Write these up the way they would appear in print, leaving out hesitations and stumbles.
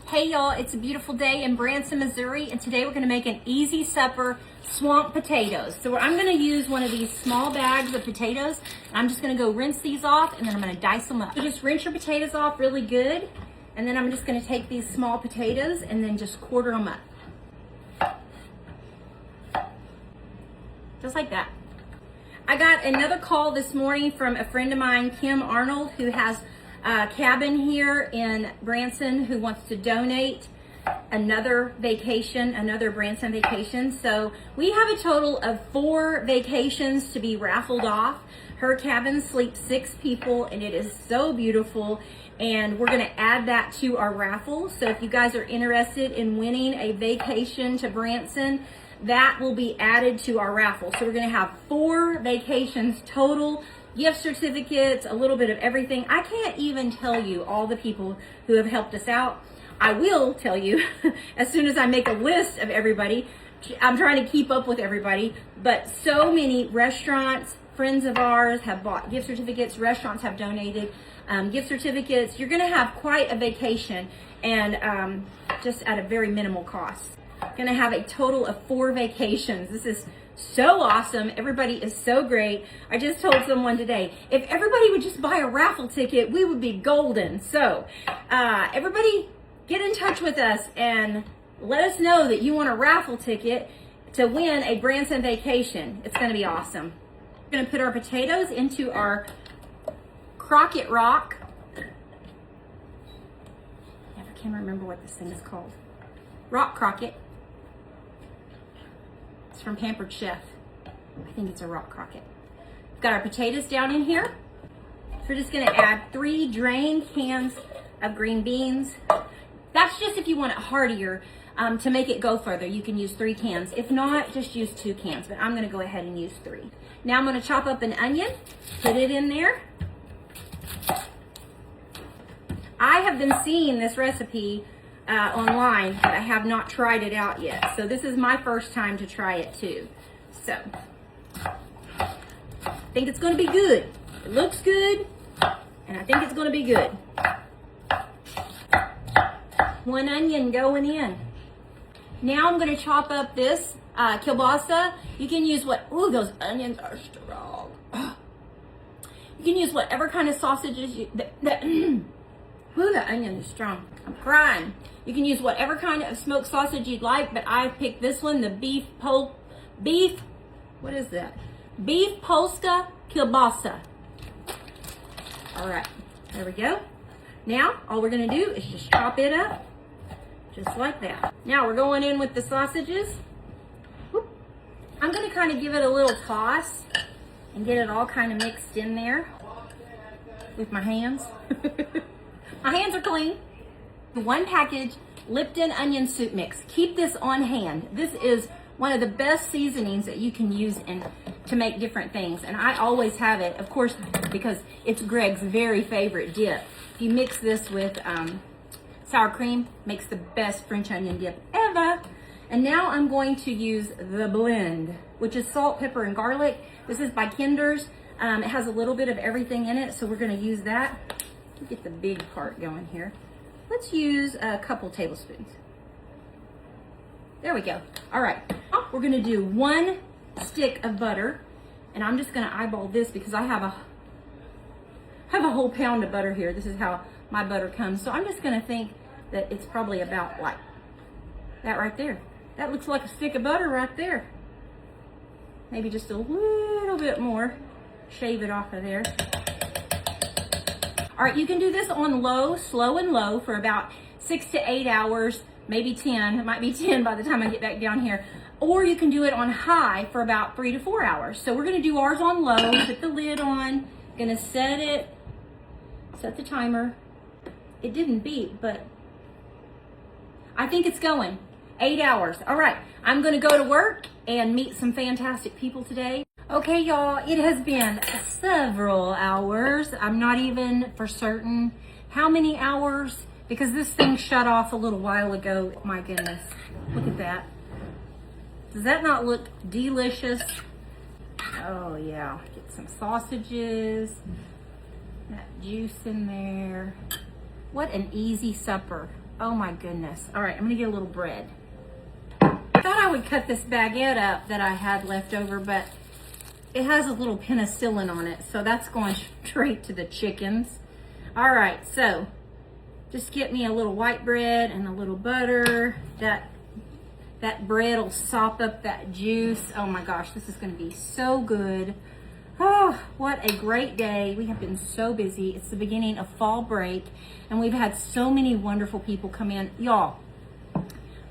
Hey y'all, it's a beautiful day in Branson, Missouri, and today we're gonna make an easy supper, swamp potatoes. So I'm gonna use one of these small bags of potatoes, and I'm just gonna go rinse these off, and then I'm gonna dice them up. So just rinse your potatoes off really good, and then I'm just gonna take these small potatoes and then just quarter them up. Just like that. I got another call this morning from a friend of mine, Kim Arnold, who has a cabin here in Branson, who wants to donate another Branson vacation. So we have a total of 4 vacations to be raffled off. Her cabin sleeps 6 people and it is so beautiful, and we're gonna add that to our raffle. So if you guys are interested in winning a vacation to Branson, that will be added to our raffle. So we're gonna have 4 vacations total, gift certificates, a little bit of everything. I can't even tell you all the people who have helped us out. I will tell you as soon as I make a list of everybody. I'm trying to keep up with everybody, but so many restaurants, friends of ours have bought gift certificates, restaurants have donated gift certificates. You're gonna have quite a vacation, and just at a very minimal cost. Gonna have a total of 4 vacations. This is so awesome. Everybody is so great. I just told someone today, if everybody would just buy a raffle ticket, we would be golden. So everybody get in touch with us and let us know that you want a raffle ticket to win a Branson vacation. It's gonna be awesome. We're gonna put our potatoes into our Crockpot rock. I can't remember what this thing is called. Rock Crockpot. It's from Pampered Chef. I think it's a Rock Crockpot. We've got our potatoes down in here. So we're just gonna add 3 drained cans of green beans. That's just if you want it heartier, to make it go further. You can use 3 cans. If not, just use 2 cans, but I'm gonna go ahead and use 3. Now I'm gonna chop up an onion, put it in there. I have been seeing this recipe online, but I have not tried it out yet. So this is my first time to try it too. So I think it's gonna be good. It looks good, and I think it's gonna be good. 1 onion going in. Now I'm gonna chop up this kielbasa. You can use ooh, those onions are strong. You can use whatever kind of sausages ooh, the onion is strong. I'm crying. You can use whatever kind of smoked sausage you'd like, but I picked this one, the beef Polska kielbasa. All right, there we go. Now, all we're gonna do is just chop it up, just like that. Now we're going in with the sausages. Whoop. I'm gonna kind of give it a little toss and get it all kind of mixed in there with my hands. My hands are clean. 1 package Lipton Onion Soup mix. Keep this on hand. This is one of the best seasonings that you can use to make different things. And I always have it, of course, because it's Greg's very favorite dip. If you mix this with sour cream, makes the best French onion dip ever. And now I'm going to use the blend, which is salt, pepper, and garlic. This is by Kinder's. It has a little bit of everything in it, so we're gonna use that. Get the big part going here. Let's use a couple tablespoons. There we go. All right, we're gonna do 1 stick of butter, and I'm just gonna eyeball this because I have a whole pound of butter here. This is how my butter comes. So I'm just gonna think that it's probably about like that right there. That looks like a stick of butter right there. Maybe just a little bit more. Shave it off of there. All right, you can do this on low, slow and low for about 6 to 8 hours, maybe 10. It might be 10 by the time I get back down here. Or you can do it on high for about 3 to 4 hours. So we're gonna do ours on low, put the lid on, gonna set the timer. It didn't beep, but I think it's going. 8 hours. All right, I'm gonna go to work and meet some fantastic people today. Okay, y'all, it has been several hours. I'm not even for certain how many hours, because this thing shut off a little while ago. My goodness, look at that. Does that not look delicious? Oh yeah, get some sausages, that juice in there. What an easy supper. Oh my goodness. All right, I'm gonna get a little bread. I thought I would cut this baguette up that I had left over, but it has a little penicillin on it, so that's going straight to the chickens. All right, so just get me a little white bread and a little butter. That bread will sop up that juice. Oh my gosh, this is gonna be so good. Oh, what a great day. We have been so busy. It's the beginning of fall break, and we've had so many wonderful people come in. Y'all,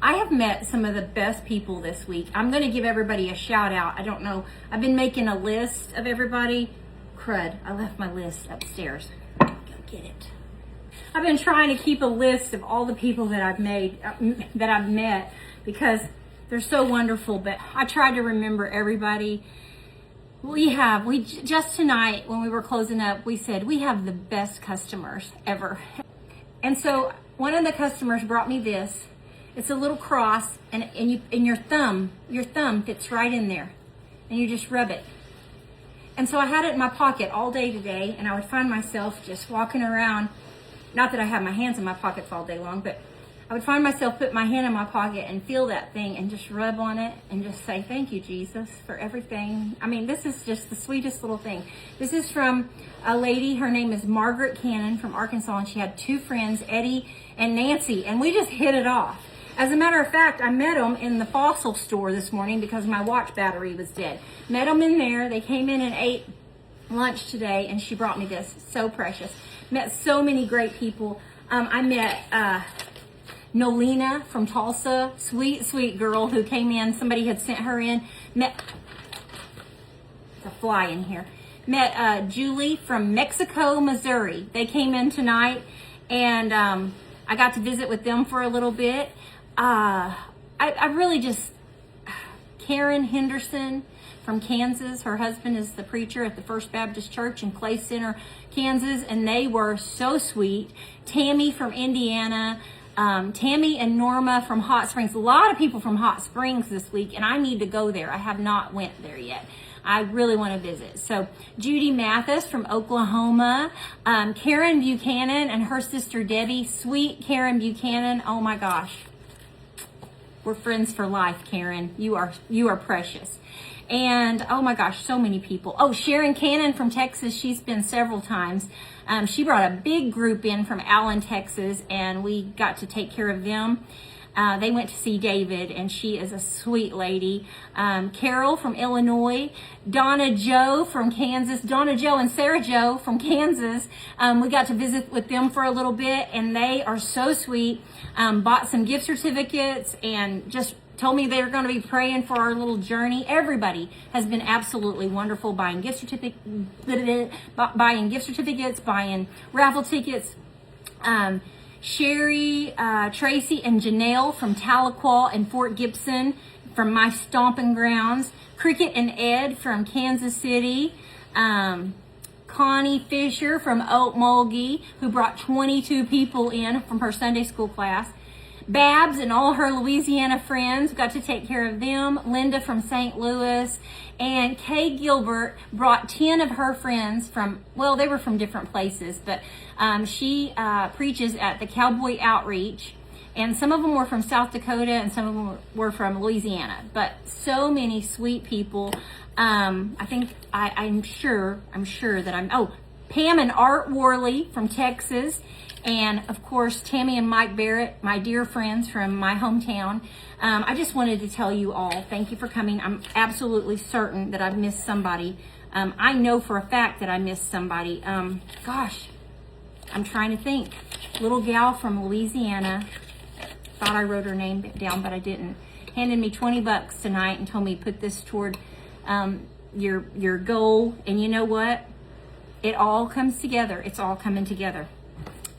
I have met some of the best people this week. I'm gonna give everybody a shout out. I don't know, I've been making a list of everybody. Crud, I left my list upstairs. Go get it. I've been trying to keep a list of all the people that I've met, because they're so wonderful, but I tried to remember everybody. We just tonight when we were closing up, we said we have the best customers ever. And so one of the customers brought me this. It's a little cross, and your thumb fits right in there, and you just rub it. And so I had it in my pocket all day today, and I would find myself just walking around. Not that I have my hands in my pockets all day long, but I would find myself put my hand in my pocket and feel that thing and just rub on it and just say, thank you, Jesus, for everything. I mean, this is just the sweetest little thing. This is from a lady. Her name is Margaret Cannon from Arkansas, and she had two friends, Eddie and Nancy, and we just hit it off. As a matter of fact, I met them in the fossil store this morning because my watch battery was dead. Met them in there. They came in and ate lunch today, and she brought me this. So precious. Met so many great people. I met Nolina from Tulsa, sweet girl who came in. Somebody had sent her in. Met, there's a fly in here. Met Julie from Mexico, Missouri. They came in tonight, and I got to visit with them for a little bit. I really just, Karen Henderson from Kansas. Her husband is the preacher at the First Baptist Church in Clay Center, Kansas, and they were so sweet. Tammy from Indiana. Tammy and Norma from Hot Springs. A lot of people from Hot Springs this week, and I need to go there. I have not went there yet. I really want to visit. So Judy Mathis from Oklahoma, Karen Buchanan and her sister Debbie, sweet Karen Buchanan. Oh my gosh, we're friends for life, Karen. You are precious. And oh my gosh, so many people. Oh, Sharon Cannon from Texas. She's been several times. She brought a big group in from Allen, Texas, and we got to take care of them. They went to see David, and she is a sweet lady. Carol from Illinois, Donna Joe from Kansas, Donna Joe and Sarah Joe from Kansas. We got to visit with them for a little bit, and they are so sweet. Bought some gift certificates and just told me they were going to be praying for our little journey. Everybody has been absolutely wonderful, buying gift certificates, buying raffle tickets. Sherry, Tracy, and Janelle from Tahlequah and Fort Gibson from my stomping grounds. Cricket and Ed from Kansas City. Connie Fisher from Okmulgee, who brought 22 people in from her Sunday school class. Babs and all her Louisiana friends, got to take care of them. Linda from St. Louis. And Kay Gilbert brought 10 of her friends from, well, they were from different places, but she preaches at the Cowboy Outreach. And some of them were from South Dakota and some of them were from Louisiana. But so many sweet people. I'm sure that Pam and Art Worley from Texas. And of course, Tammy and Mike Barrett, my dear friends from my hometown. I just wanted to tell you all, thank you for coming. I'm absolutely certain that I've missed somebody. I know for a fact that I missed somebody. Gosh, I'm trying to think. Little gal from Louisiana. Thought I wrote her name down, but I didn't. Handed me $20 tonight and told me put this toward your goal. And you know what? It all comes together. It's all coming together.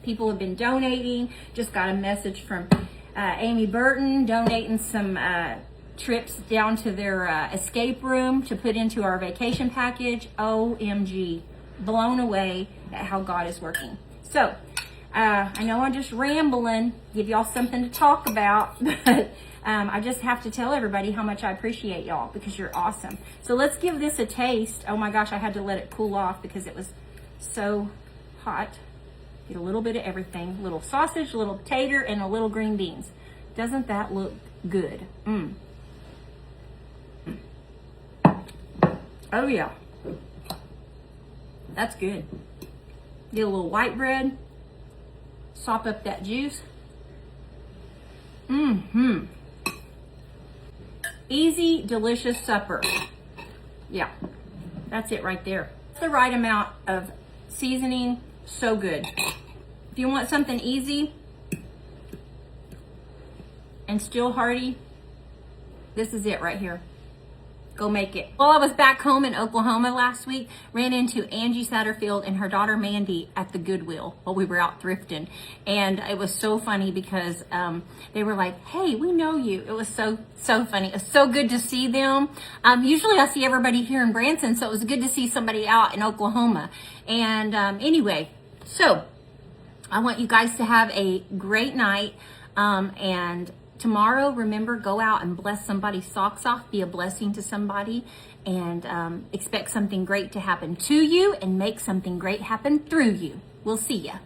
People have been donating. Just got a message from Amy Burton donating some trips down to their escape room to put into our vacation package. OMG. Blown away at how God is working. So, I know I'm just rambling, give y'all something to talk about, but I just have to tell everybody how much I appreciate y'all because you're awesome. So let's give this a taste. Oh my gosh, I had to let it cool off because it was so hot. Get a little bit of everything. A little sausage, a little tater, and a little green beans. Doesn't that look good? Oh yeah. That's good. Get a little white bread. Sop up that juice. Easy, delicious supper. Yeah, that's it right there. The right amount of seasoning, so good. If you want something easy and still hearty, this is it right here. Go make it. While I was back home in Oklahoma last week, ran into Angie Satterfield and her daughter Mandy at the Goodwill while we were out thrifting. And it was so funny because they were like, hey, we know you. It was so funny. It was so good to see them. Usually I see everybody here in Branson, so it was good to see somebody out in Oklahoma. And anyway, so I want you guys to have a great night. And tomorrow, remember, go out and bless somebody's socks off, be a blessing to somebody, and expect something great to happen to you and make something great happen through you. We'll see ya.